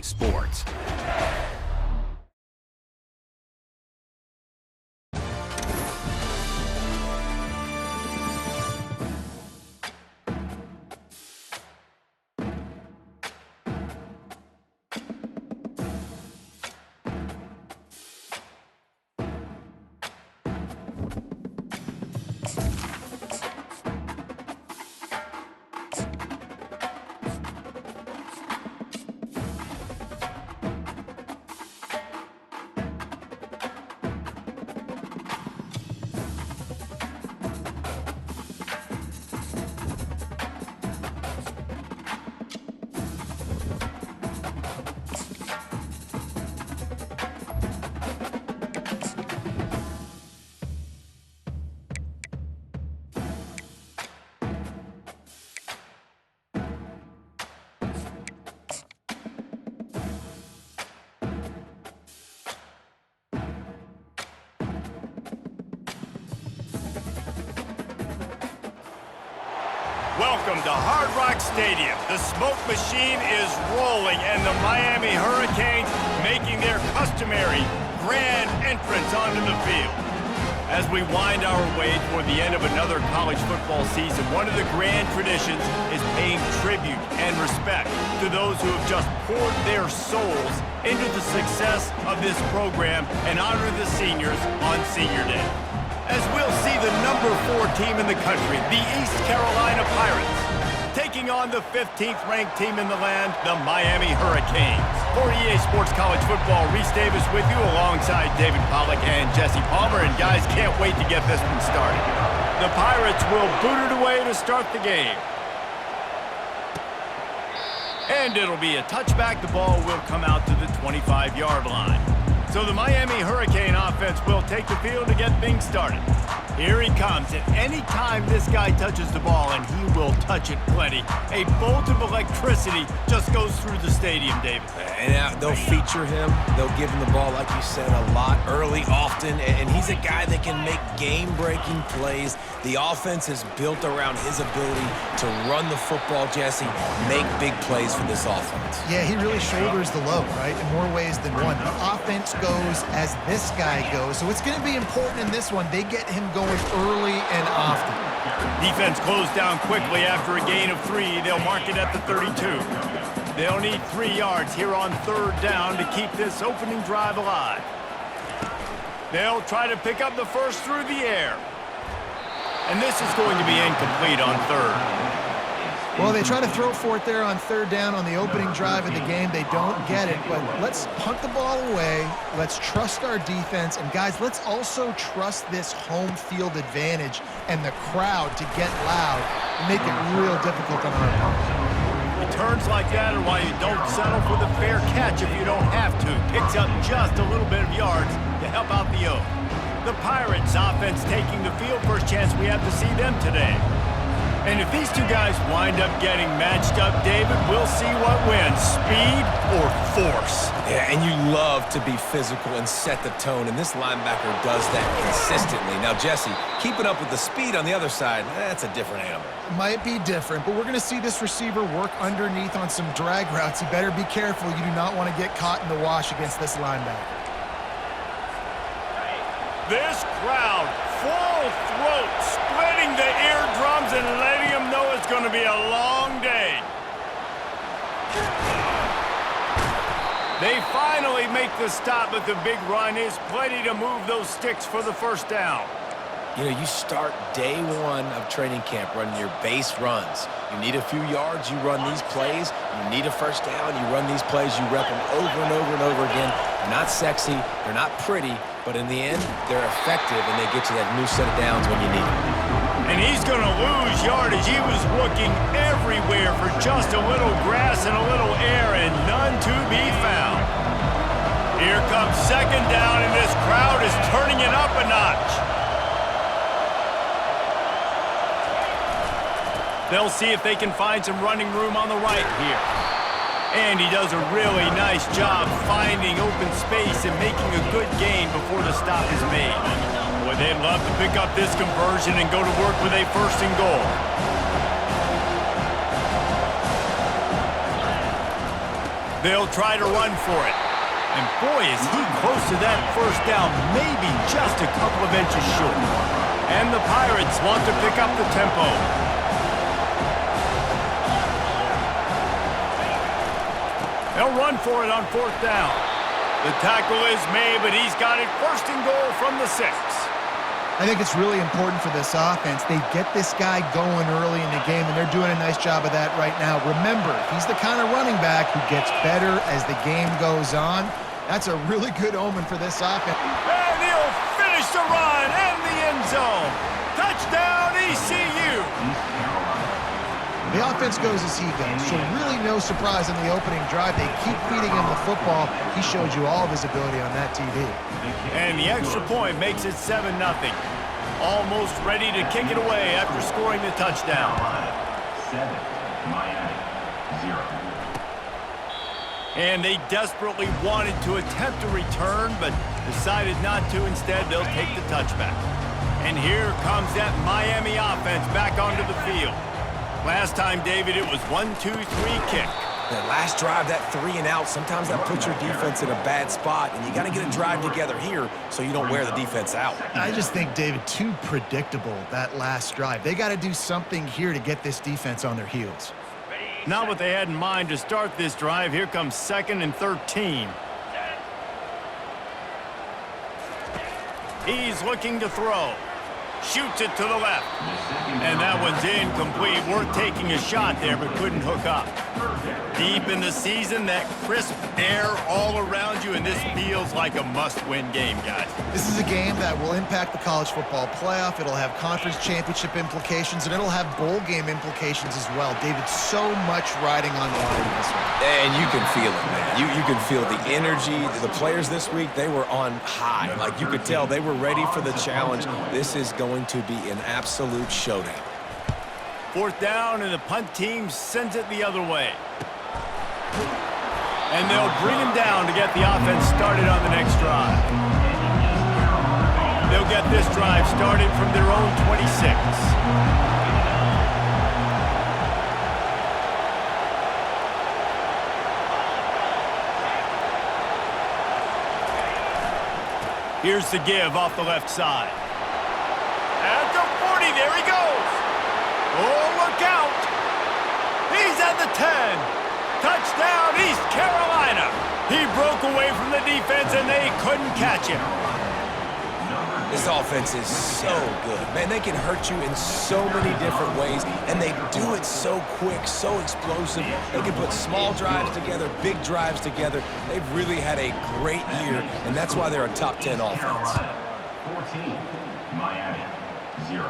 Sports. Welcome to Hard Rock Stadium. The smoke machine is rolling and the Miami Hurricanes making their customary grand entrance onto the field. As we wind our way toward the end of another college football season, one of the grand traditions is paying tribute and respect to those who have just poured their souls into the success of this program and honor the seniors on Senior Day. As we'll see the number 4 team in the country, the East Carolina Pirates, taking on the 15th ranked team in the land, the Miami Hurricanes. For EA Sports College Football, Reese Davis with you alongside David Pollack and Jesse Palmer. And guys, can't wait to get this one started. The Pirates will boot it away to start the game. And it'll be a touchback. The ball will come out to the 25-yard line. So the Miami Hurricane offense will take the field to get things started. Here he comes, and any time this guy touches the ball, and he will touch it plenty, a bolt of electricity just goes through the stadium, David. And they'll feature him. They'll give him the ball, like you said, a lot, early, often, and he's a guy that can make game-breaking plays. The offense is built around his ability to run the football, Jesse, make big plays for this offense. Yeah, he really shoulders the load, right, in more ways than one. The offense goes as this guy goes, so it's going to be important in this one. They get him going early and often. Defense closed down quickly after a gain of 3. They'll mark it at the 32. They'll need 3 yards here on 3rd down to keep this opening drive alive. They'll try to pick up the first through the air. And this is going to be incomplete on 3rd. Well, they try to throw for it there on 3rd down on the opening drive of the game. They don't get it, but let's punt the ball away. Let's trust our defense. And, guys, let's also trust this home field advantage and the crowd to get loud and make it real difficult on our opponents. Returns like that are why you don't settle for the fair catch if you don't have to. Picks up just a little bit of yards to help out the O. The Pirates offense taking the field. First chance we have to see them today. And if these two guys wind up getting matched up, David, we'll see what wins, speed or force. Yeah, and you love to be physical and set the tone, and this linebacker does that consistently. Now, Jesse, keeping up with the speed on the other side, that's a different animal. Might be different, but we're going to see this receiver work underneath on some drag routes. You better be careful. You do not want to get caught in the wash against this linebacker. This crowd, full throat, splitting the eardrums and letting them know it's going to be a long day. They finally make the stop, but the big run is plenty to move those sticks for the first down. You know, you start day 1 of training camp running your base runs. You need a few yards, you run these plays. You need a first down, you run these plays. You rep them over and over and over again. They're not sexy, they're not pretty, but in the end, they're effective, and they get you that new set of downs when you need them. And he's going to lose yardage. He was looking everywhere for just a little grass and a little air, and none to be found. Here comes 2nd down, and this crowd is turning it up a notch. They'll see if they can find some running room on the right here. And he does a really nice job finding open space and making a good gain before the stop is made. Boy, they'd love to pick up this conversion and go to work with a 1st and goal. They'll try to run for it. And boy, is he close to that first down, maybe just a couple of inches short. And the Pirates want to pick up the tempo. They'll run for it on 4th down. The tackle is made, but he's got it 1st and goal from the 6. I think it's really important for this offense. They get this guy going early in the game, and they're doing a nice job of that right now. Remember, he's the kind of running back who gets better as the game goes on. That's a really good omen for this offense. And he'll finish the run and the end zone. Touchdown, ECU. The offense goes as he goes, so really no surprise on the opening drive. They keep feeding him the football. He showed you all of his ability on that TV. And the extra point makes it 7-0. Almost ready to kick it away after scoring the touchdown. 7, Miami, 0. And they desperately wanted to attempt a return, but decided not to. Instead, they'll take the touchback. And here comes that Miami offense back onto the field. Last time, David, it was 1-2-3 kick. That last drive, that 3 and out, sometimes that puts your defense in a bad spot, and you got to get a drive together here so you don't wear the defense out. I just think, David, too predictable, that last drive. They got to do something here to get this defense on their heels. Not what they had in mind to start this drive. Here comes 2nd and 13. He's looking to throw. Shoots it to the left. And that one's incomplete. Worth taking a shot there, but couldn't hook up. Deep in the season, that crisp air all around you, and this feels like a must-win game, guys. This is a game that will impact the college football playoff. It'll have conference championship implications, and it'll have bowl game implications as well. David, so much riding on the line in this one. And you can feel it, man. You can feel the energy. The players this week, they were on high. Like, you could tell they were ready for the challenge. This is going to be an absolute showdown. 4th down, and the punt team sends it the other way. And they'll bring him down to get the offense started on the next drive. They'll get this drive started from their own 26. Here's the give off the left side. At the 40, there he goes. Oh, look out. He's at the 10. Touchdown, East Carolina. He broke away from the defense, and they couldn't catch him. This offense is so good. Man, they can hurt you in so many different ways, and they do it so quick, so explosive. They can put small drives together, big drives together. They've really had a great year, and that's why they're a top 10 offense. 14, Miami, 0.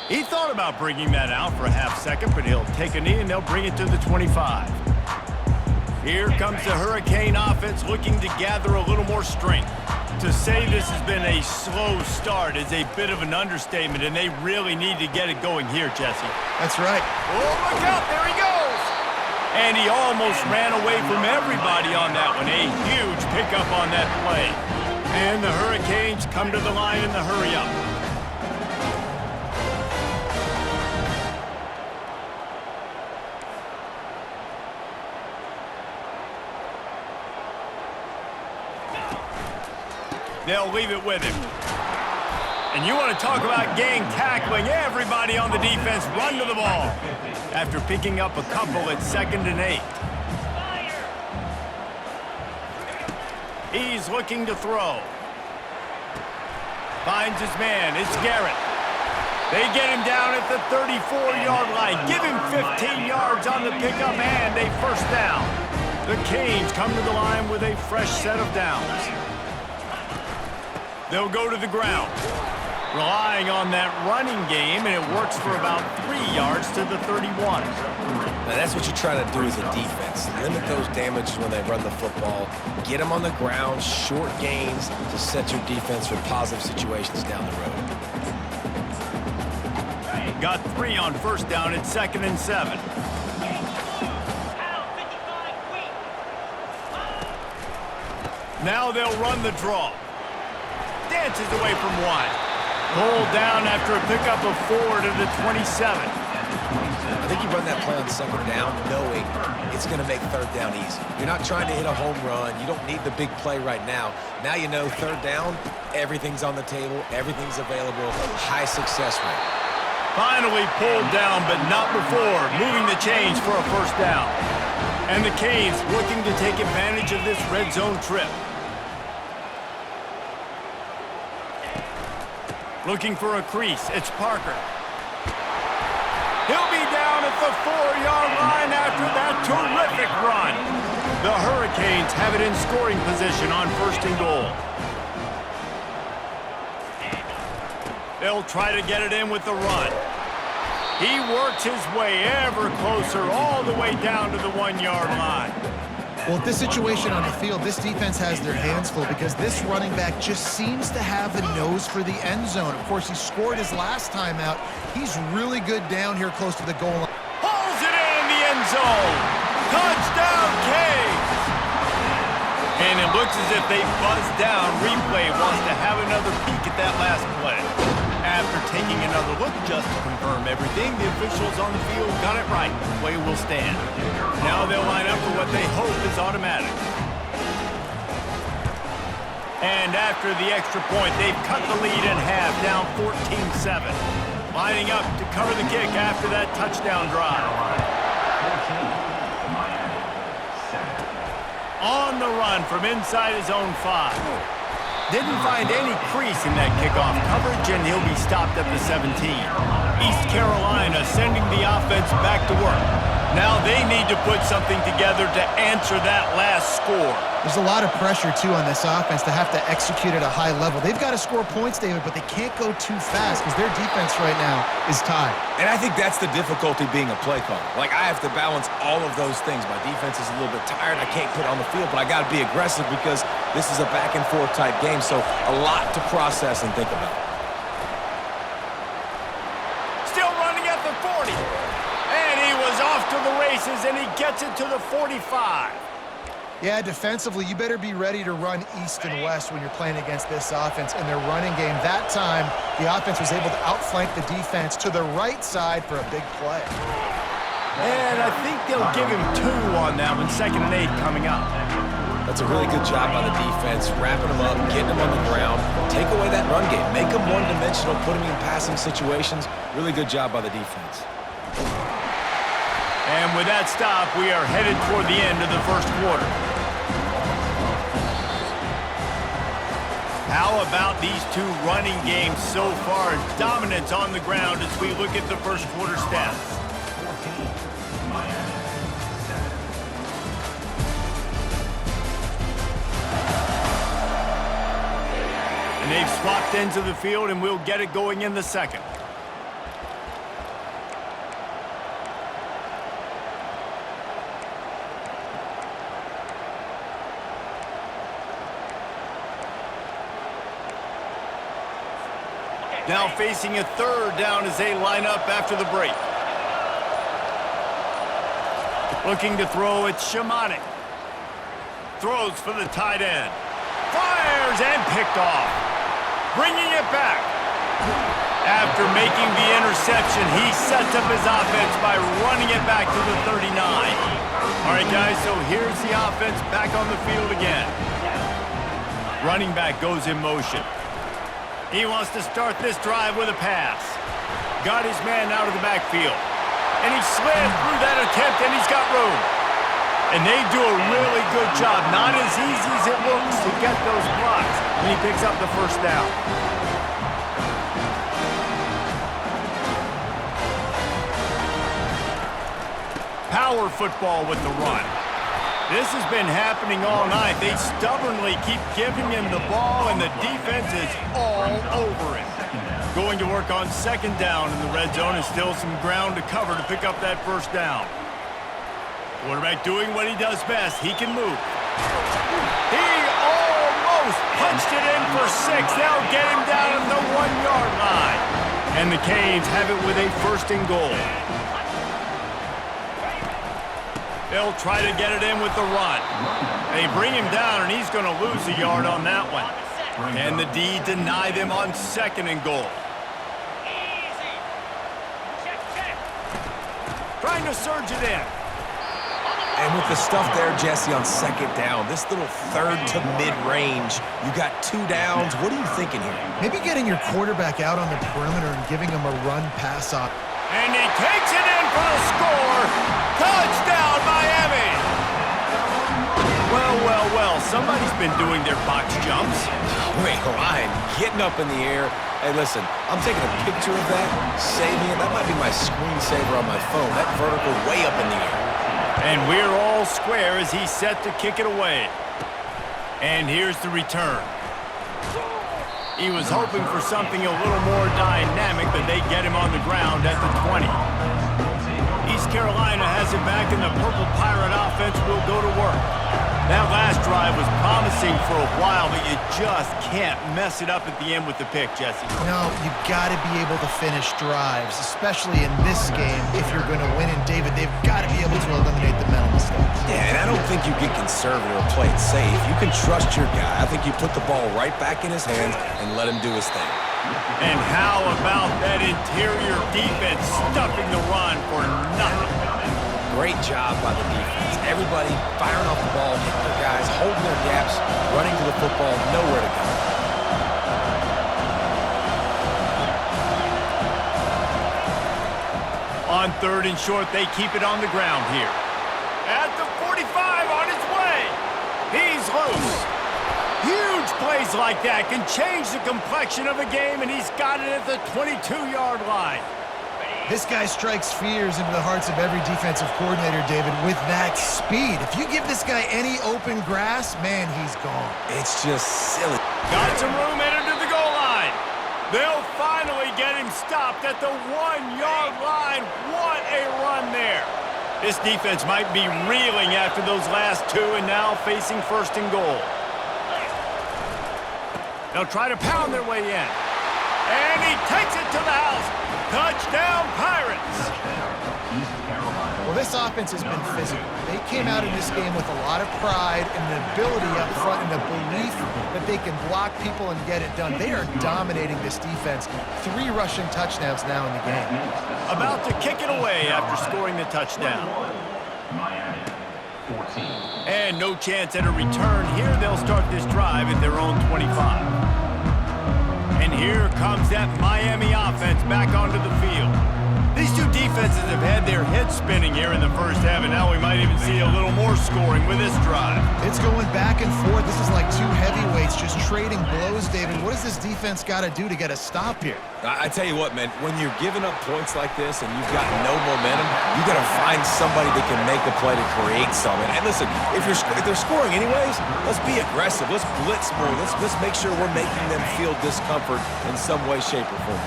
He thought about bringing that out for a half-second, but he'll take a knee, and they'll bring it to the 25. Here comes the Hurricane offense looking to gather a little more strength. To say this has been a slow start is a bit of an understatement, and they really need to get it going here, Jesse. That's right. Oh, look out, there he goes! And he almost ran away from everybody on that one. A huge pickup on that play. And the Hurricanes come to the line in the hurry-up. They'll leave it with him. And you want to talk about gang tackling. Everybody on the defense run to the ball after picking up a couple at 2nd and 8. He's looking to throw. Finds his man. It's Garrett. They get him down at the 34-yard line. Give him 15 yards on the pickup and a 1st down. The Canes come to the line with a fresh set of downs. They'll go to the ground, relying on that running game, and it works for about 3 yards to the 31. Now, that's what you're trying to do as a defense. Limit those damages when they run the football. Get them on the ground, short gains to set your defense for positive situations down the road. Got 3 on 1st down at 2nd and 7. Now they'll run the draw. Dances away from one. Pulled down after a pickup of 4 to the 27. I think you run that play on second down knowing it's going to make third down easy. You're not trying to hit a home run. You don't need the big play right now. Now you know third down, everything's on the table, everything's available, high success rate. Finally pulled down, but not before moving the chains for a first down. And the Canes looking to take advantage of this red zone trip. Looking for a crease, it's Parker. He'll be down at the 4-yard line after that terrific run. The Hurricanes have it in scoring position on first and goal. They'll try to get it in with the run. He works his way ever closer all the way down to the 1-yard line. Well, with this situation on the field, this defense has their hands full because this running back just seems to have a nose for the end zone. Of course, he scored his last time out. He's really good down here close to the goal line. Pulls it in the end zone. Touchdown, Canes! And it looks as if they buzzed down. Replay wants to have another peek at that last play. After taking another look just to confirm everything, the officials on the field got it right. Play will stand. Now they'll line up for what they hope is automatic. And after the extra point, they've cut the lead in half, down 14-7. Lining up to cover the kick after that touchdown drive. 14, Miami, 7. On the run from inside his own 5. Didn't find any crease in that kickoff coverage, and he'll be stopped at the 17. East Carolina sending the offense back to work. Now they need to put something together to answer that last score. There's a lot of pressure, too, on this offense to have to execute at a high level. They've got to score points, David, but they can't go too fast because their defense right now is tied. And I think that's the difficulty being a play caller. Like, I have to balance all of those things. My defense is a little bit tired. I can't put it on the field, but I got to be aggressive because this is a back-and-forth type game, so a lot to process and think about. Still running at the 40. And he was off to the races, and he gets it to the 45. Yeah, defensively, you better be ready to run east and west when you're playing against this offense in their running game. That time, the offense was able to outflank the defense to the right side for a big play. And I think they'll give him 2 on that one, 2nd and 8 coming up. That's a really good job by the defense, wrapping them up, getting them on the ground, take away that run game, make them one-dimensional, put them in passing situations. Really good job by the defense. And with that stop, we are headed toward the end of the first quarter. How about these two running games so far? Dominance on the ground as we look at the first quarter stats. 14, Miami, 7. And they've swapped ends of the field, and we'll get it going in the second. Now facing a third down as they line up after the break. Looking to throw, it's Shimonic. Throws for the tight end. Fires and picked off. Bringing it back. After making the interception, he sets up his offense by running it back to the 39. All right, guys, so here's the offense back on the field again. Running back goes in motion. He wants to start this drive with a pass. Got his man out of the backfield. And he slid through that attempt, and he's got room. And they do a really good job. Not as easy as it looks to get those blocks. And he picks up the first down. Power football with the run. This has been happening all night. They stubbornly keep giving him the ball, and the defense is all over it. Going to work on second down in the red zone, and still some ground to cover to pick up that first down. Quarterback doing what he does best. He can move. He almost punched it in for 6. They'll get him down at the 1-yard line. And the Canes have it with a first and goal. They'll try to get it in with the run. They bring him down, and he's going to lose a yard on that one. And the D deny them on second and goal. trying to surge it in. And with the stuff there, Jesse, on second down, this little third to mid-range, you got 2 downs. What are you thinking here? Maybe getting your quarterback out on the perimeter and giving him a run-pass op. And he takes it in for the score. Touchdown, Miami! Well, well, well, somebody's been doing their box jumps. Wait, Ryan, getting up in the air. Hey, listen, I'm taking a picture of that, saving it. That might be my screensaver on my phone. That vertical way up in the air. And we're all square as he's set to kick it away. And here's the return. He was hoping for something a little more dynamic, but they get him on the ground at the 20. East Carolina has it back, and the Purple Pirate offense will go to work. That last drive was promising for a while, but you just can't mess it up at the end with the pick, Jesse. No, you've got to be able to finish drives, especially in this game. If you're going to win, and David, they've got to be able to eliminate the mental mistakes. Yeah, and I don't think you get conservative or play it safe. You can trust your guy. I think you put the ball right back in his hands and let him do his thing. And how about that interior defense stuffing the run for nothing? Great job by the defense. Everybody firing off the ball, hitting their guys, holding their gaps, running to the football, nowhere to go. On third and short, they keep it on the ground here. At the 45, on his way. He's loose. Huge plays like that can change the complexion of a game, and he's got it at the 22-yard line. This guy strikes fears into the hearts of every defensive coordinator, David, with that speed. If you give this guy any open grass, man, he's gone. It's just silly. Got some room headed to the goal line. They'll finally get him stopped at the 1-yard line. What a run there. This defense might be reeling after those last 2 and now facing first and goal. They'll try to pound their way in. And he takes it to the house. Touchdown, Pirates! Well, this offense has been physical. They came out in this game with a lot of pride and the ability up front and the belief that they can block people and get it done. They are dominating this defense. 3 rushing touchdowns now in the game. About to kick it away after scoring the touchdown. Miami, 14. And no chance at a return here. They'll start this drive at their own 25. And here comes that Miami offense back onto the field. These two defenses have had their heads spinning here in the first half, and now we might even see a little more scoring with this drive. It's going back and forth. This is like 2 heavyweights just trading blows, David. What does this defense got to do to get a stop here? I tell you what, man, when you're giving up points like this and you've got no momentum, you got to find somebody that can make a play to create something. And listen, if they're scoring anyways, let's be aggressive. Let's blitz more. Let's make sure we're making them feel discomfort in some way, shape, or form.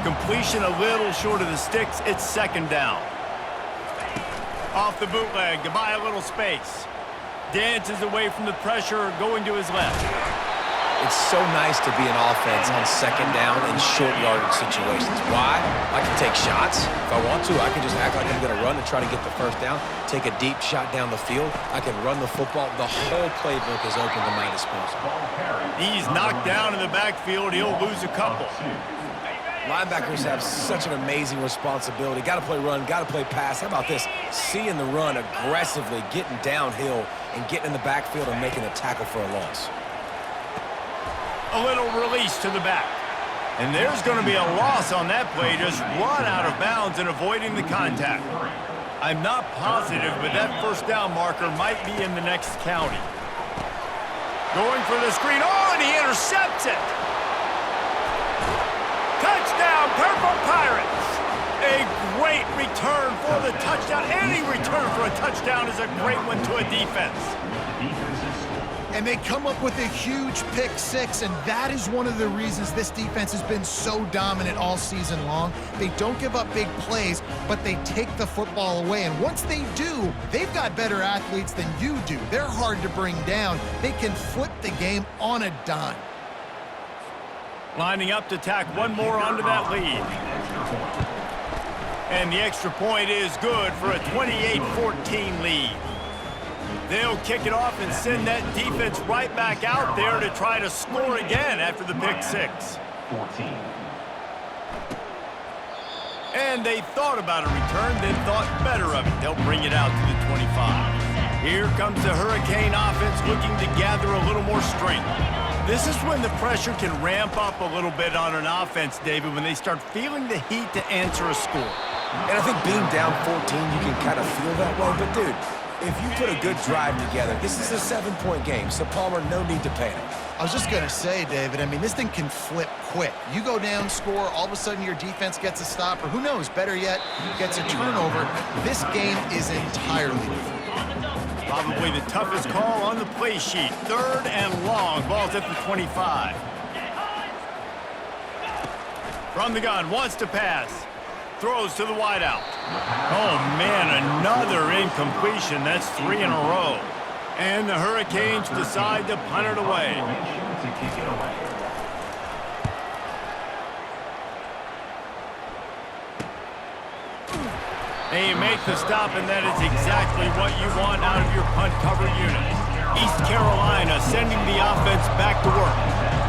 Completion a little short of the sticks. It's second down. Off the bootleg to buy a little space. Dances away from the pressure, going to his left. It's so nice to be an offense on second down in short yardage situations. Why? I can take shots. If I want to, I can just act like I'm going to run and try to get the first down, take a deep shot down the field. I can run the football. The whole playbook is open to my disposal. He's knocked down in the backfield. He'll lose a couple. Linebackers have such an amazing responsibility. Got to play run, got to play pass. How about this? Seeing the run aggressively, getting downhill, and getting in the backfield and making a tackle for a loss. A little release to the back. And there's going to be a loss on that play. Just run out of bounds and avoiding the contact. I'm not positive, but that first down marker might be in the next county. Going for the screen. Oh, and he intercepts it. Touchdown, Purple Pirates! A great return for the touchdown. Any return for a touchdown is a great one to a defense. And they come up with a huge pick 6, and that is one of the reasons this defense has been so dominant all season long. They don't give up big plays, but they take the football away. And once they do, they've got better athletes than you do. They're hard to bring down. They can flip the game on a dime. Lining up to tack one more onto that lead. And the extra point is good for a 28-14 lead. They'll kick it off and send that defense right back out there to try to score again after the pick 6. 14. And they thought about a return, then thought better of it. They'll bring it out to the 25. Here comes the Hurricane offense looking to gather a little more strength. This is when the pressure can ramp up a little bit on an offense, David, when they start feeling the heat to answer a score. And I think being down 14, you can kind of feel that way. But, dude, if you put a good drive together, this is a 7-point game, so Palmer, no need to panic. I was just going to say, David, I mean, this thing can flip quick. You go down, score, all of a sudden your defense gets a stop, or who knows, better yet, gets a turnover. This game is entirely different. Probably the toughest call on the play sheet. 3rd and long. Ball's at the 25. From the gun, wants to pass. Throws to the wideout. Oh, man, another incompletion. That's 3 in a row. And the Hurricanes decide to punt it away. To kick it away. They make the stop, and that is exactly what you want out of your punt cover unit. East Carolina sending the offense back to work.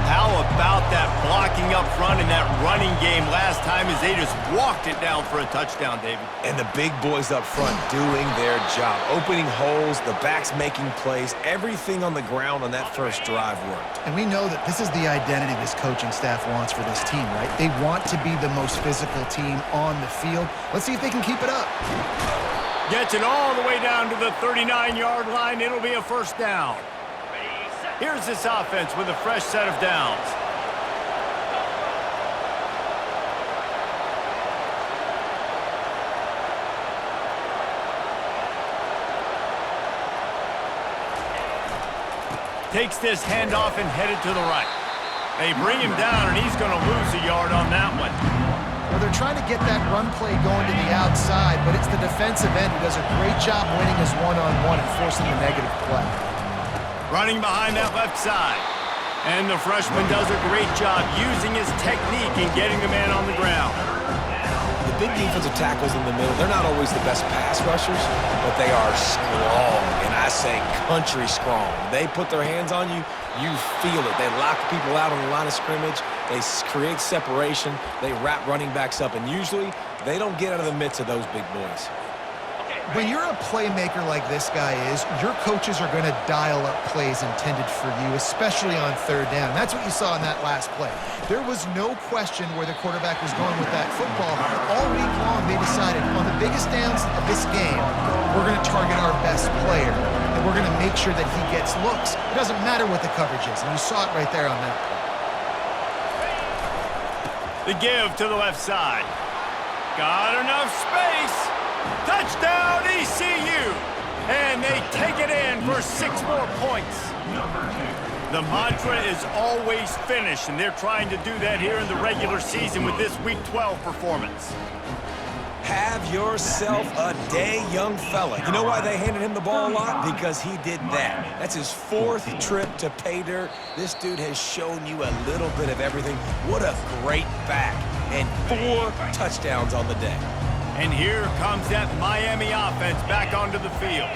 How about that blocking up front in that running game last time as they just walked it down for a touchdown, David? And the big boys up front doing their job. Opening holes, the backs making plays, everything on the ground on that first drive worked. And we know that this is the identity this coaching staff wants for this team, right? They want to be the most physical team on the field. Let's see if they can keep it up. Gets it all the way down to the 39-yard line. It'll be a first down. Here's this offense with a fresh set of downs. Takes this handoff and headed to the right. They bring him down, and he's going to lose a yard on that one. Well, they're trying to get that run play going to the outside, but it's the defensive end who does a great job winning his one-on-one and forcing the negative play. Running behind that left side. And the freshman does a great job using his technique and getting the man on the ground. The big defensive tackles in the middle, they're not always the best pass rushers, but they are strong, and I say country strong. They put their hands on you, you feel it. They lock people out on the line of scrimmage. They create separation. They wrap running backs up, and usually they don't get out of the midst of those big boys. When you're a playmaker like this guy is, your coaches are going to dial up plays intended for you, especially on 3rd down. That's what you saw in that last play. There was no question where the quarterback was going with that football. All week long, they decided on the biggest downs of this game, we're going to target our best player, and we're going to make sure that he gets looks. It doesn't matter what the coverage is, and you saw it right there on that play. The give to the left side. Got enough space. Touchdown, ECU! And they take it in for 6 more points. The mantra is always finish, and they're trying to do that here in the regular season with this Week 12 performance. Have yourself a day, young fella. You know why they handed him the ball a lot? Because he did that. That's his 4th trip to pay dirt. This dude has shown you a little bit of everything. What a great back. And 4 touchdowns on the day. And here comes that Miami offense back onto the field.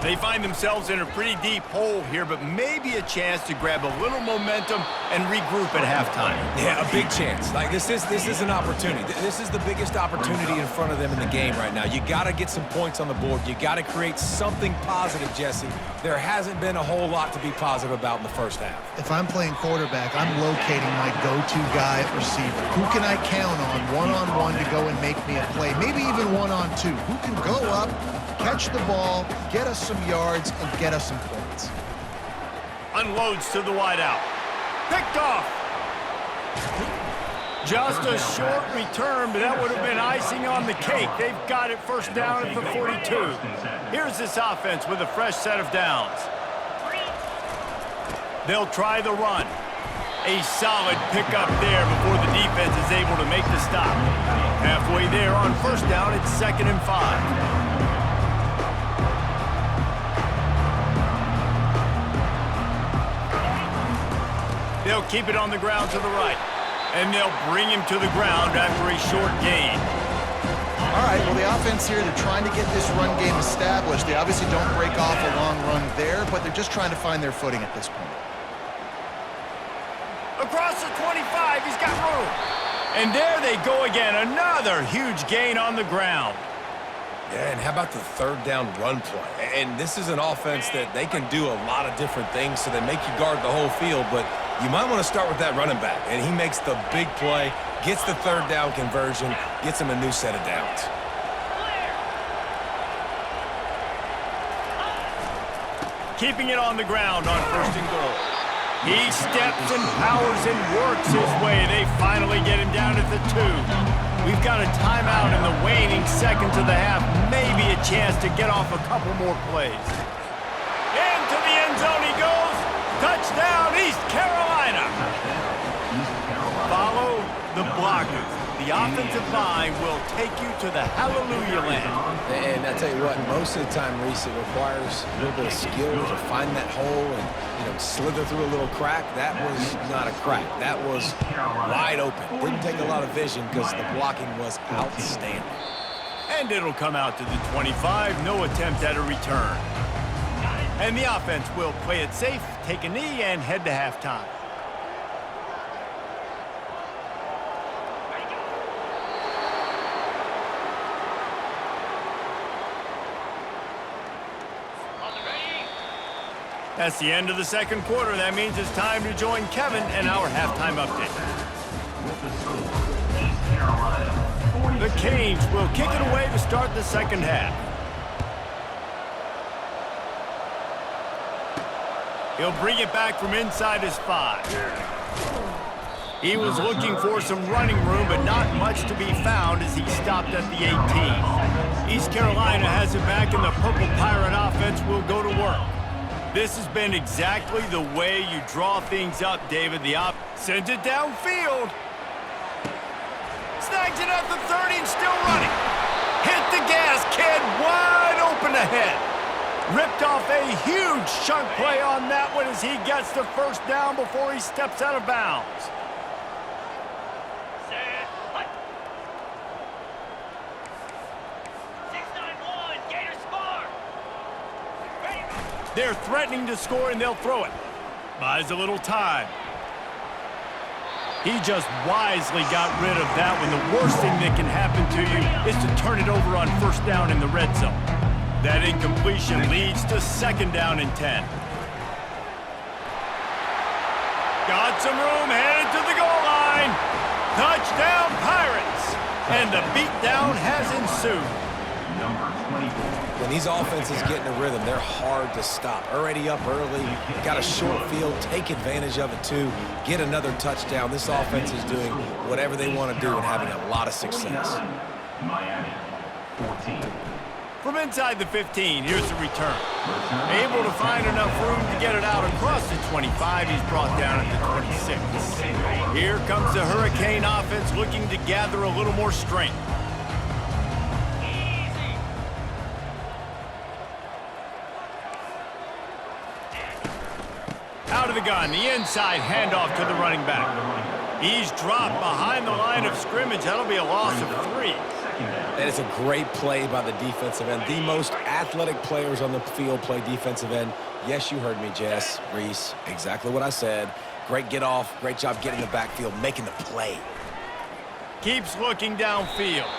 They find themselves in a pretty deep hole here, but maybe a chance to grab a little momentum and regroup at halftime. Yeah, a big chance. Like this is an opportunity. This is the biggest opportunity in front of them in the game right now. You got to get some points on the board. You got to create something positive, Jesse. There hasn't been a whole lot to be positive about in the first half. If I'm playing quarterback, I'm locating my go-to guy at receiver. Who can I count on one-on-one to go and make me a play? Maybe even one-on-two. Who can go up, catch the ball, get us some yards, and get us some points. Unloads to the wideout. Picked off. Just a short return, but that would have been icing on the cake. They've got it first down at the 42. Here's this offense with a fresh set of downs. They'll try the run. A solid pickup there before the defense is able to make the stop. Halfway there on first down, it's 2nd and 5. They'll keep it on the ground to the right. And they'll bring him to the ground after a short gain. All right, well, the offense here, they're trying to get this run game established. They obviously don't break off a long run there, but they're just trying to find their footing at this point. Across the 25, he's got room. And there they go again. Another huge gain on the ground. Yeah, and how about the third down run play? And this is an offense that they can do a lot of different things, so they make you guard the whole field, but you might want to start with that running back. And he makes the big play, gets the third down conversion, gets him a new set of downs. Keeping it on the ground on 1st and goal. He steps and powers and works his way. They finally get him down at the 2. We've got a timeout in the waning seconds of the half. Maybe a chance to get off a couple more plays. Into the end zone he goes. Touchdown, East Carolina. Follow the blockers. The offensive line will take you to the hallelujah land. And I tell you what, most of the time, Reese, it requires a little bit of skill to find that hole and, slither through a little crack. That was not a crack. That was wide open. Didn't take a lot of vision because the blocking was outstanding. And it'll come out to the 25. No attempt at a return. And the offense will play it safe, take a knee, and head to halftime. That's the end of the second quarter. That means it's time to join Kevin and our halftime update. The Canes will kick it away to start the second half. He'll bring it back from inside his 5. He was looking for some running room, but not much to be found as he stopped at the 18. East Carolina has it back, and the Purple Pirate offense will go to work. This has been exactly the way you draw things up, David. The op sends it downfield. Snags it at the 30 and still running. Hit the gas, kid, wide open ahead. Ripped off a huge chunk play on that one as he gets the first down before he steps out of bounds. They're threatening to score, and they'll throw it. Buys a little time. He just wisely got rid of that one. The worst thing that can happen to you is to turn it over on 1st down in the red zone. That incompletion leads to 2nd down and 10. Got some room, headed to the goal line. Touchdown, Pirates! And the beatdown has ensued. Number 24. When these offenses get in a rhythm, they're hard to stop. Already up early, got a short field, take advantage of it too, get another touchdown. This offense is doing whatever they want to do and having a lot of success. Miami, 14. From inside the 15, here's the return. Able to find enough room to get it out across the 25. He's brought down at the 26. Here comes the Hurricane offense looking to gather a little more strength. Out of the gun, the inside handoff to the running back. He's dropped behind the line of scrimmage. That'll be a loss of 3. That is a great play by the defensive end. The most athletic players on the field play defensive end. Yes, you heard me, Jess, Reese. Exactly what I said. Great get off. Great job getting the backfield, making the play. Keeps looking downfield.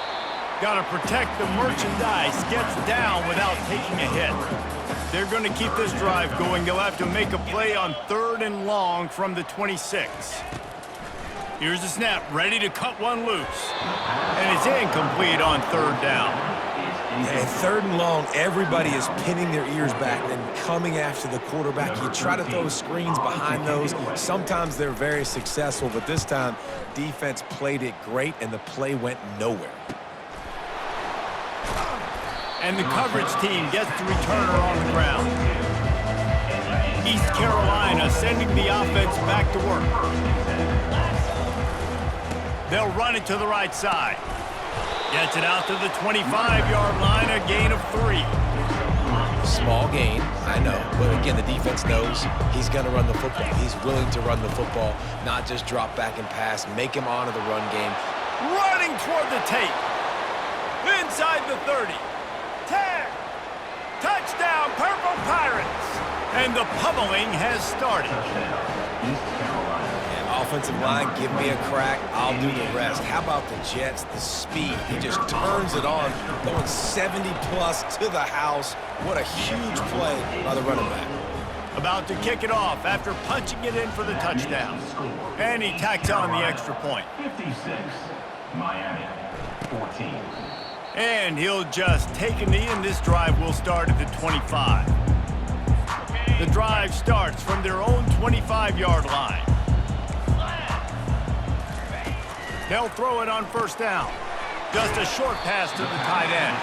Got to protect the merchandise. Gets down without taking a hit. They're going to keep this drive going. They'll have to make a play on 3rd and long from the 26. Here's the snap, ready to cut one loose. And it's incomplete on 3rd down. And 3rd and long, everybody is pinning their ears back and coming after the quarterback. You try to throw screens behind those. Sometimes they're very successful, but this time, defense played it great, and the play went nowhere. And the coverage team gets the returner on the ground. East Carolina sending the offense back to work. They'll run it to the right side. Gets it out to the 25-yard line, a gain of 3. Small gain, I know. But again, the defense knows he's going to run the football. He's willing to run the football, not just drop back and pass, make him honor the run game. Running toward the tape. Inside the 30. 10. Touchdown, Purple Pirates. And the pummeling has started. Yeah, offensive line, give me a crack, I'll do the rest. How about the Jets, the speed? He just turns it on, going 70-plus to the house. What a huge play by the running back. About to kick it off after punching it in for the touchdown. And he tacks on the extra point. 56, Miami, 14. And he'll just take a knee, and this drive will start at the 25. The drive starts from their own 25-yard line. They'll throw it on first down. Just a short pass to the tight end.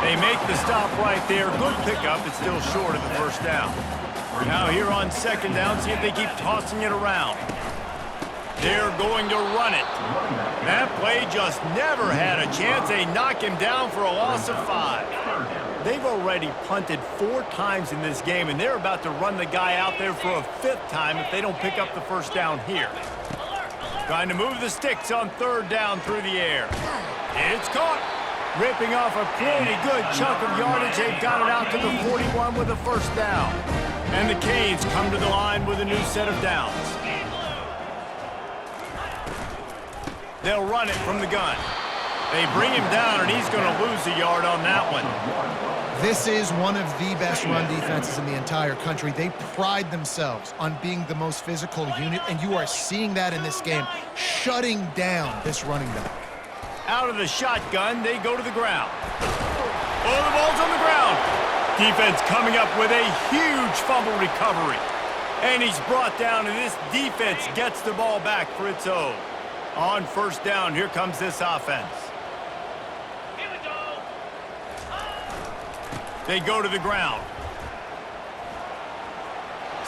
They make the stop right there. Good pickup. It's still short of the first down. Now here on second down, see if they keep tossing it around. They're going to run it. That play just never had a chance. They knock him down for a loss of 5. They've already punted 4 times in this game, and they're about to run the guy out there for a 5th time if they don't pick up the first down here. Trying to move the sticks on third down through the air. It's caught. Ripping off a pretty good chunk of yardage. They've got it out to the 41 with a first down. And the Canes come to the line with a new set of downs. They'll run it from the gun. They bring him down, and he's going to lose a yard on that one. This is one of the best run defenses in the entire country. They pride themselves on being the most physical unit, and you are seeing that in this game, shutting down this running back. Out of the shotgun, they go to the ground. Oh, the ball's on the ground. Defense coming up with a huge fumble recovery. And he's brought down, and this defense gets the ball back for its own. On first down, here comes this offense. They go to the ground.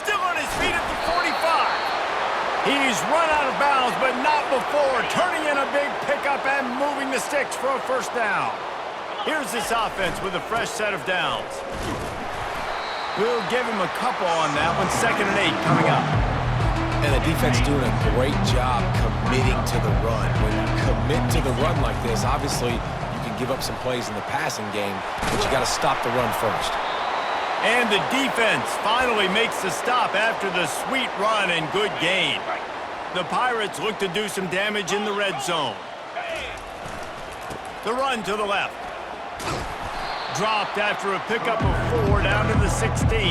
Still on his feet at the 45. He's run out of bounds, but not before. Turning in a big pickup and moving the sticks for a first down. Here's this offense with a fresh set of downs. We'll give him a couple on that one. 2nd and 8 coming up. And the defense doing a great job committing to the run. When you commit to the run like this, obviously you can give up some plays in the passing game, but you got to stop the run first. And the defense finally makes the stop after the sweet run and good gain. The Pirates look to do some damage in the red zone. The run to the left. Dropped after a pickup of 4 down to the 16.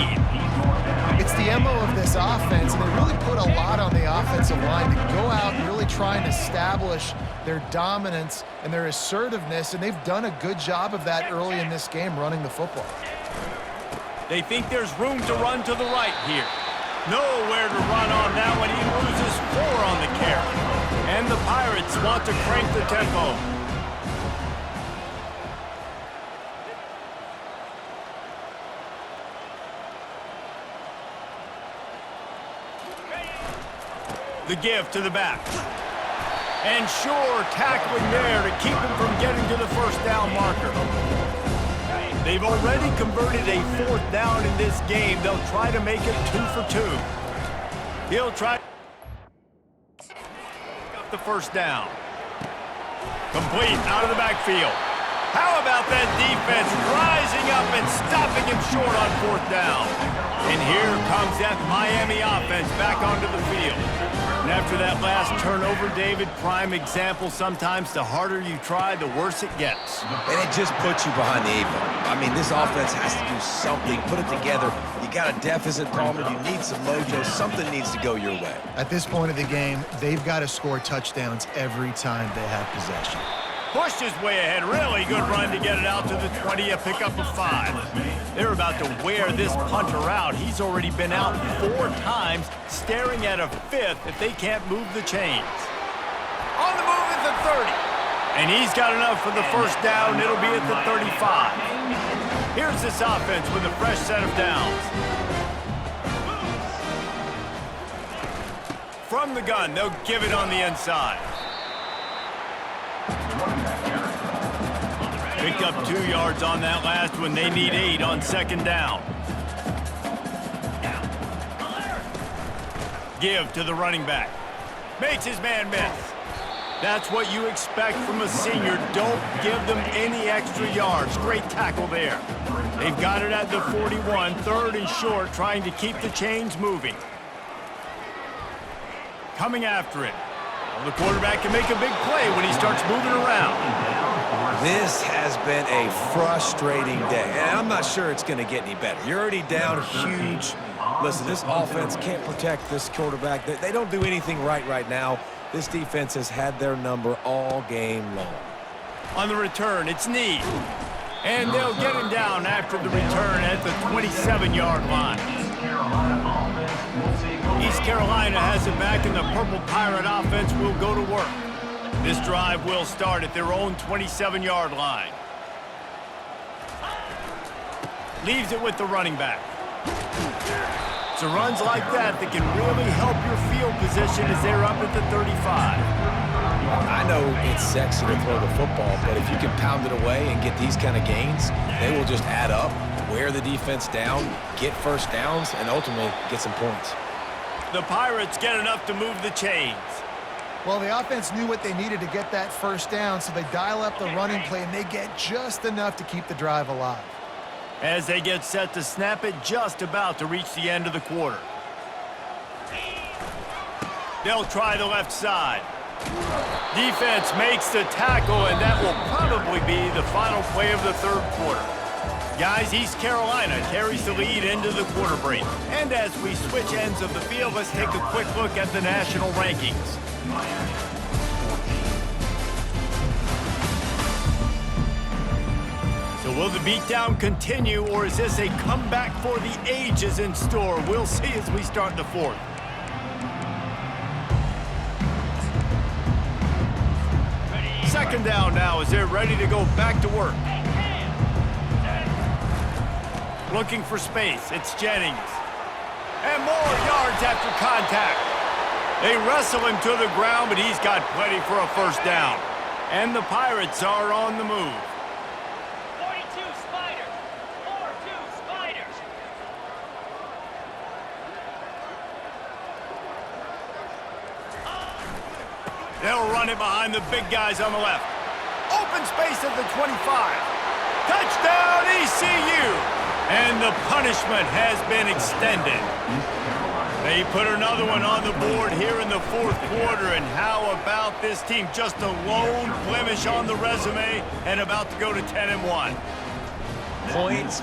It's the MO of this offense, and they really put a lot on the offensive line to go out and really try and establish their dominance and their assertiveness, and they've done a good job of that early in this game, running the football. They think there's room to run to the right here. Nowhere to run on that one. He loses 4 on the carry. And the Pirates want to crank the tempo. The give to the back. And sure, tackling there to keep him from getting to the first down marker. They've already converted a 4th down in this game. They'll try to make it 2 for 2. He'll try up the first down. Complete out of the backfield. How about that defense rising up and stopping him short on 4th down? And here comes that Miami offense back onto the field. And after that last turnover, David, prime example, sometimes the harder you try, the worse it gets. And it just puts you behind the 8 ball. I mean, this offense has to do something, put it together. You got a deficit, Palmer. You need some mojo. Something needs to go your way. At this point of the game, they've got to score touchdowns every time they have possession. Pushed his way ahead. Really good run to get it out to the 20, a pickup of 5. They're about to wear this punter out. He's already been out 4 times, staring at a 5th if they can't move the chains. On the move at the 30. And he's got enough for the first down. It'll be at the 35. Here's this offense with a fresh set of downs. From the gun, they'll give it on the inside. Picked up 2 yards on that last one. They need 8 on 2nd down. Give to the running back. Makes his man miss. That's what you expect from a senior. Don't give them any extra yards. Great tackle there. They've got it at the 41, 3rd and short, trying to keep the chains moving. coming after him. Well, the quarterback can make a big play when he starts moving around. This has been a frustrating day, and I'm not sure it's going to get any better. You're already down huge. Listen, this offense can't protect this quarterback. They don't do anything right now. This defense has had their number all game long. On the return, it's Need. And they'll get him down after the return at the 27-yard line. East Carolina has it back, and the Purple Pirate offense will go to work. This drive will start at their own 27-yard line. Leaves it with the running back. So runs like that can really help your field position as they're up at the 35. I know it's sexy to throw the football, but if you can pound it away and get these kind of gains, they will just add up, wear the defense down, get first downs, and ultimately get some points. The Pirates get enough to move the chains. Well, the offense knew what they needed to get that first down, so they dial up the running play, and they get just enough to keep the drive alive. As they get set to snap it, just about to reach the end of the quarter. They'll try the left side. Defense makes the tackle, and that will probably be the final play of the third quarter. Guys, East Carolina carries the lead into the quarter break. And as we switch ends of the field, let's take a quick look at the national rankings. So will the beatdown continue, or is this a comeback for the ages in store? We'll see as we start the fourth. Second down now as they're ready to go back to work. Looking for space, it's Jennings. And more yards after contact. They wrestle him to the ground, but he's got plenty for a first down. And the Pirates are on the move. 42 Spiders! 4-2 Spiders! They'll run it behind the big guys on the left. Open space at the 25. Touchdown ECU! And the punishment has been extended. They put another one on the board here in the fourth quarter, and how about this team? Just a lone blemish on the resume and about to go to 10-1. Points,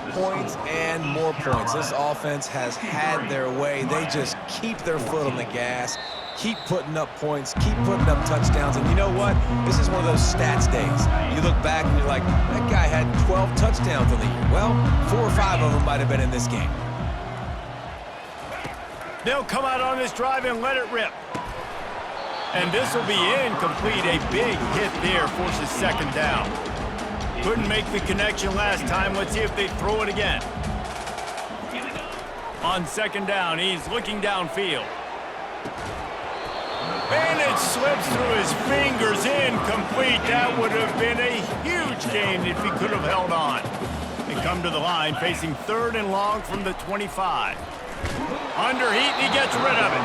and more points. This offense has had their way. They just keep their foot on the gas, keep putting up points, keep putting up touchdowns. And you know what? This is one of those stats days. You look back and you're like, that guy had 12 touchdowns on the year. Well, 4 or 5 of them might have been in this game. They'll come out on this drive and let it rip. And this will be incomplete. A big hit there forces second down. Couldn't make the connection last time. Let's see if they throw it again. On second down, he's looking downfield. And it slips through his fingers, incomplete. That would have been a huge gain if he could have held on. They come to the line, facing third and long from the 25. Under heat, and he gets rid of it.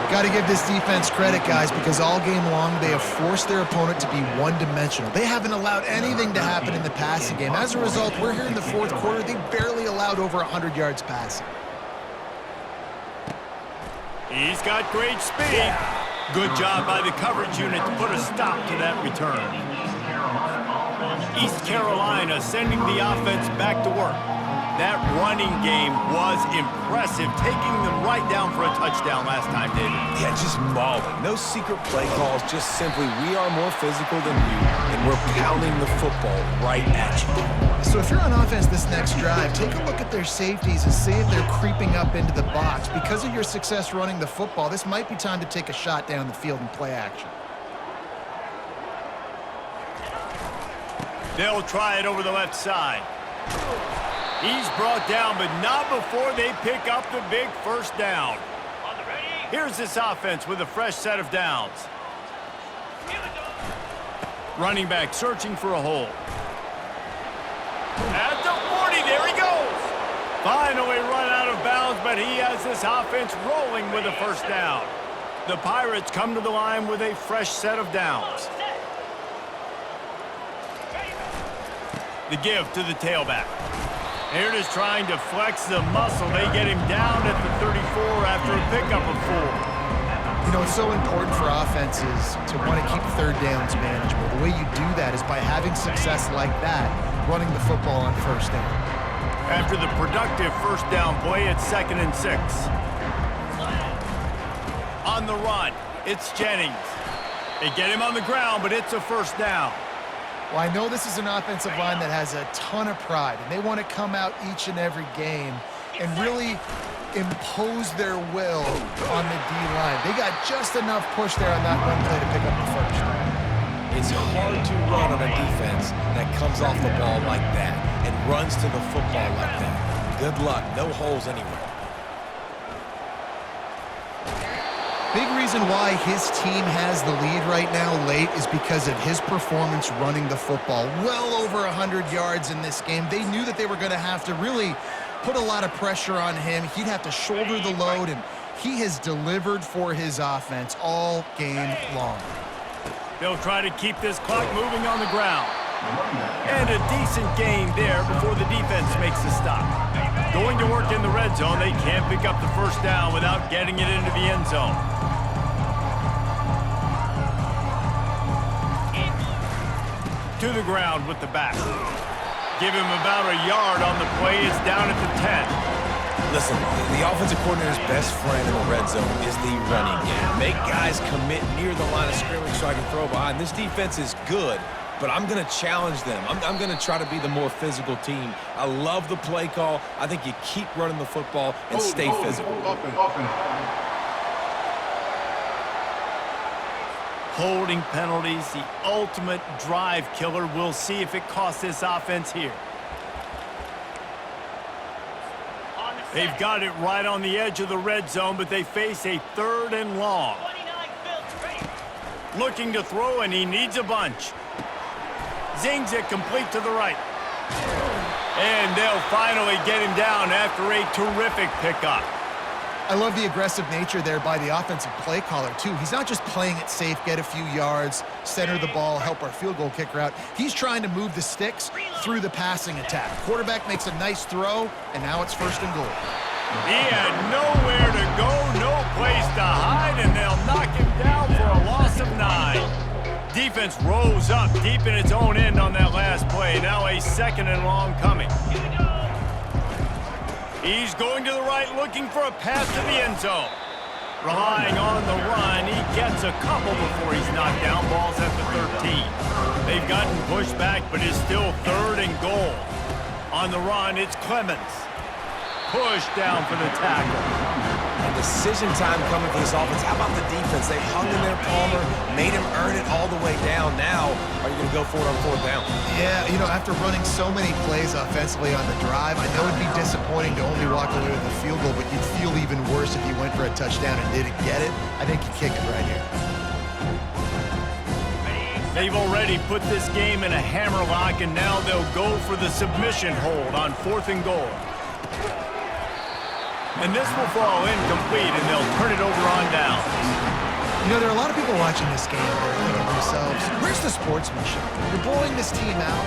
Got to give this defense credit, guys, because all game long they have forced their opponent to be one-dimensional. They haven't allowed anything to happen in the passing game. As a result, we're here in the fourth quarter. They barely allowed over 100 yards passing. He's got great speed. Good job by the coverage unit to put a stop to that return. East Carolina sending the offense back to work. That running game was impressive, taking them right down for a touchdown last time, David. Yeah, just mauling. No secret play calls, just simply we are more physical than you, and we're pounding the football right at you. So if you're on offense this next drive, take a look at their safeties and see if they're creeping up into the box. Because of your success running the football, this might be time to take a shot down the field and play action. They'll try it over the left side. He's brought down, but not before they pick up the big first down. Here's this offense with a fresh set of downs. Running back searching for a hole. At the 40, there he goes. Finally run out of bounds, but he has this offense rolling with a first down. The Pirates come to the line with a fresh set of downs. The give to the tailback. Here it is trying to flex the muscle. They get him down at the 34 after a pickup of 4. You know, it's so important for offenses to want to keep third downs manageable. The way you do that is by having success like that, running the football on first down. After the productive first down play, it's 2nd and 6. On the run, it's Jennings. They get him on the ground, but it's a first down. Well, I know this is an offensive line that has a ton of pride, and they want to come out each and every game and really impose their will on the D-line. They got just enough push there on that run play to pick up the first. It's hard to run on a defense that comes off the ball like that and runs to the football like that. Good luck. No holes anywhere. Big reason why his team has the lead right now late is because of his performance running the football. Well over 100 yards in this game. They knew that they were going to have to really put a lot of pressure on him. He'd have to shoulder the load, and he has delivered for his offense all game long. They'll try to keep this clock moving on the ground. And a decent game there before the defense makes a stop. Going to work in the red zone, they can't pick up the first down without getting it into the end zone. To the ground with the back. Give him about a yard on the play. It's down at the 10. Listen, the offensive coordinator's best friend in the red zone is the running game. Make guys commit near the line of scrimmage so I can throw behind. This defense is good, but I'm going to challenge them. I'm going to try to be the more physical team. I love the play call. I think you keep running the football and stay physical. Holding penalties, the ultimate drive killer. We'll see if it costs this offense here. They've got it right on the edge of the red zone, but they face a 3rd and long. Looking to throw, and he needs a bunch. Zings it complete to the right. And they'll finally get him down after a terrific pickup. I love the aggressive nature there by the offensive play caller, too. He's not just playing it safe, get a few yards, center the ball, help our field goal kicker out. He's trying to move the sticks through the passing attack. Quarterback makes a nice throw, and now it's 1st and goal. He had nowhere to go, no place to hide, and they'll knock him down for a loss of 9. Defense rose up deep in its own end on that last play. Now a 2nd and long coming. He's going to the right, looking for a pass to the end zone. Relying on the run, he gets a couple before he's knocked down. Ball's at the 13. They've gotten pushed back, but it's still 3rd and goal. On the run, it's Clemens. Pushed down for the tackle. And decision time coming for this offense. How about the defense? They hung in there, Palmer, made him earn it all the way down. Now, are you going to go for it on 4th down? Yeah, you know, after running so many plays offensively on the drive, I know it'd be disappointing to only walk away with a field goal, but you'd feel even worse if you went for a touchdown and didn't get it. I think you kick it right here. They've already put this game in a hammerlock, and now they'll go for the submission hold on 4th and goal. And this will fall incomplete, and they'll turn it over on down. You know, there are a lot of people watching this game that are thinking to themselves, where's the sportsmanship? You're blowing this team out.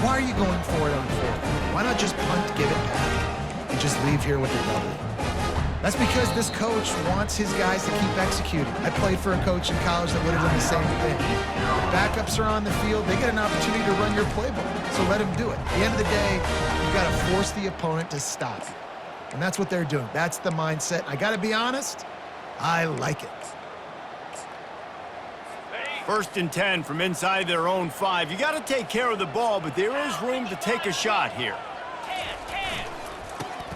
Why are you going for it on 4th? Why not just punt, give it back, and just leave here with a W? That's because this coach wants his guys to keep executing. I played for a coach in college that would have done the same thing. If backups are on the field, they get an opportunity to run your playbook, so let them do it. At the end of the day, you've got to force the opponent to stop you. And that's what they're doing. That's the mindset. I got to be honest, I like it. 1st and 10 from inside their own 5. You got to take care of the ball, but there is room to take a shot here.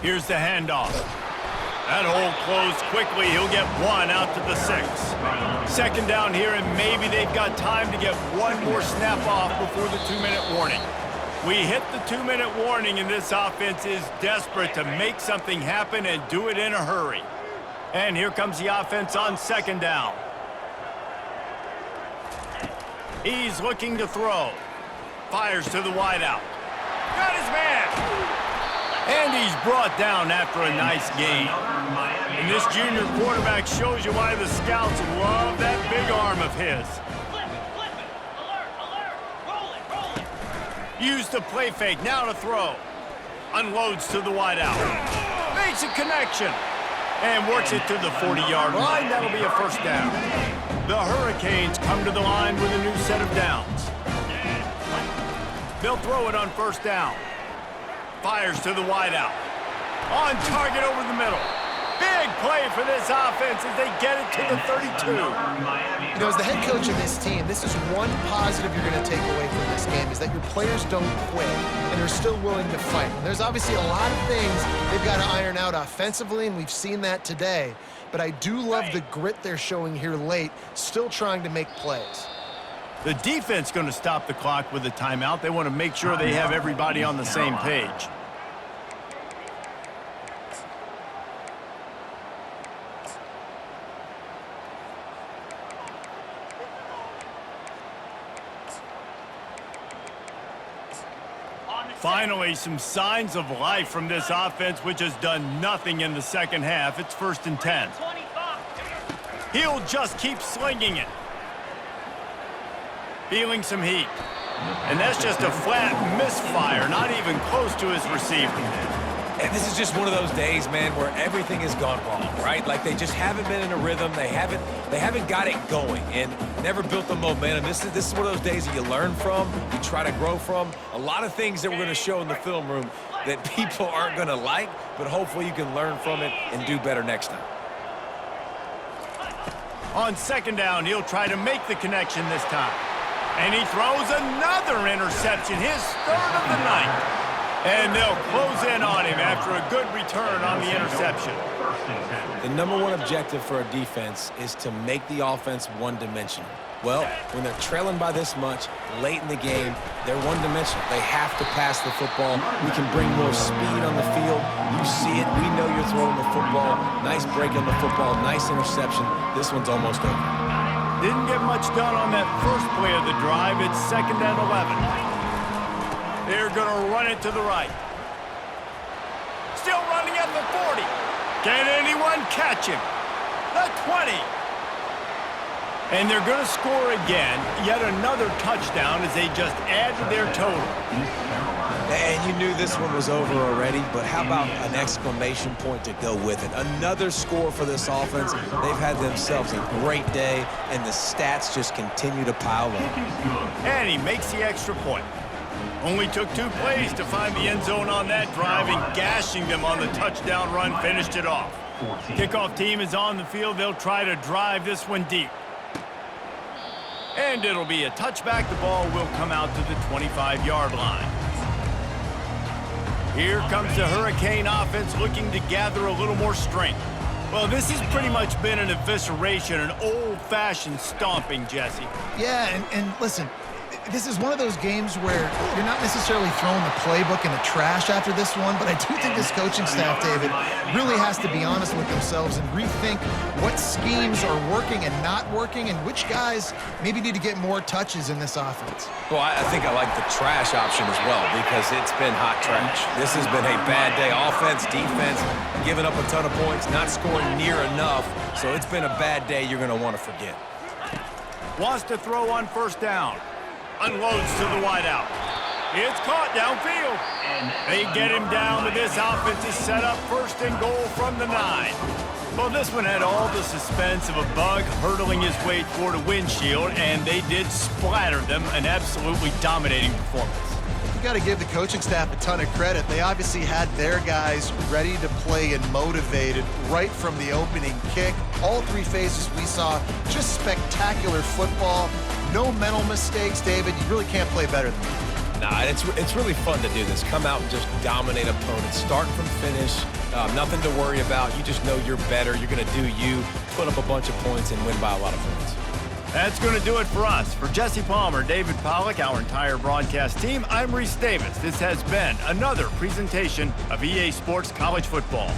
Here's the handoff. That hole closed quickly. He'll get 1 out to the 6. 2nd down here, and maybe they've got time to get 1 more snap off before the 2-minute warning. We hit the 2-minute warning, and this offense is desperate to make something happen and do it in a hurry. And here comes the offense on 2nd down. He's looking to throw. Fires to the wideout. Got his man! And he's brought down after a nice gain. And this junior quarterback shows you why the scouts love that big arm of his. Used the play fake, now to throw. Unloads to the wideout. Makes a connection. And works it to the 40-yard line. That'll be a first down. The Hurricanes come to the line with a new set of downs. They'll throw it on first down. Fires to the wideout. On target over the middle. Big play for this offense as they get it to the 32. You know, as the head coach of this team, this is one positive you're going to take away from this game, is that your players don't quit and are still willing to fight. And there's obviously a lot of things they've got to iron out offensively, and we've seen that today. But I do love the grit they're showing here late, still trying to make plays. The defense going to stop the clock with a timeout. They want to make sure they have everybody on the same page. Finally, some signs of life from this offense, which has done nothing in the second half. It's 1st and 10. 25. He'll just keep slinging it. Feeling some heat. And that's just a flat misfire, not even close to his receiver. And this is just one of those days, man, where everything has gone wrong, right? Like they just haven't been in a rhythm. They haven't got it going and never built the momentum. This is one of those days that you learn from, you try to grow from. A lot of things that we're going to show in the film room that people aren't going to like, but hopefully you can learn from it and do better next time. On second down, he'll try to make the connection this time. And he throws another interception, his 3rd of the night. And they'll close in on him after a good return on the interception. The number one objective for a defense is to make the offense one-dimensional. Well, when they're trailing by this much late in the game, they're one-dimensional. They have to pass the football. We can bring more speed on the field. You see it. We know you're throwing the football. Nice break on the football. Nice interception. This one's almost over. Didn't get much done on that first play of the drive. It's 2nd and 11. They're going to run it to the right. Still running at the 40. Can anyone catch him? The 20. And they're going to score again. Yet another touchdown as they just add to their total. And you knew this one was over already, but how about an exclamation point to go with it? Another score for this offense. They've had themselves a great day, and the stats just continue to pile up. And he makes the extra point. Only took 2 plays to find the end zone on that drive, and gashing them on the touchdown run finished it off. Kickoff team is on the field. They'll try to drive this one deep. And it'll be a touchback. The ball will come out to the 25-yard line. Here comes the Hurricane offense looking to gather a little more strength. Well, this has pretty much been an evisceration, an old-fashioned stomping, Jesse. Yeah, and listen, this is one of those games where you're not necessarily throwing the playbook in the trash after this one, but I do think this coaching staff, David, really has to be honest with themselves and rethink what schemes are working and not working and which guys maybe need to get more touches in this offense. Well, I think I like the trash option as well because it's been hot trash. This has been a bad day. Offense, defense, giving up a ton of points, not scoring near enough. So it's been a bad day you're going to want to forget. Wants to throw on first down. Unloads to the wideout. It's caught downfield. They get him down with this offense is set up 1st and goal from the 9. Well, this one had all the suspense of a bug hurtling his way toward a windshield, and they did splatter them, an absolutely dominating performance. You got to give the coaching staff a ton of credit. They obviously had their guys ready to play and motivated right from the opening kick. All 3 phases we saw, just spectacular football. No mental mistakes, David. You really can't play better than that. Nah, it's really fun to do this. Come out and just dominate opponents. Start from finish. Nothing to worry about. You just know you're better. You're going to do you, put up a bunch of points, and win by a lot of points. That's going to do it for us. For Jesse Palmer, David Pollack, our entire broadcast team, I'm Reese Davis. This has been another presentation of EA Sports College Football.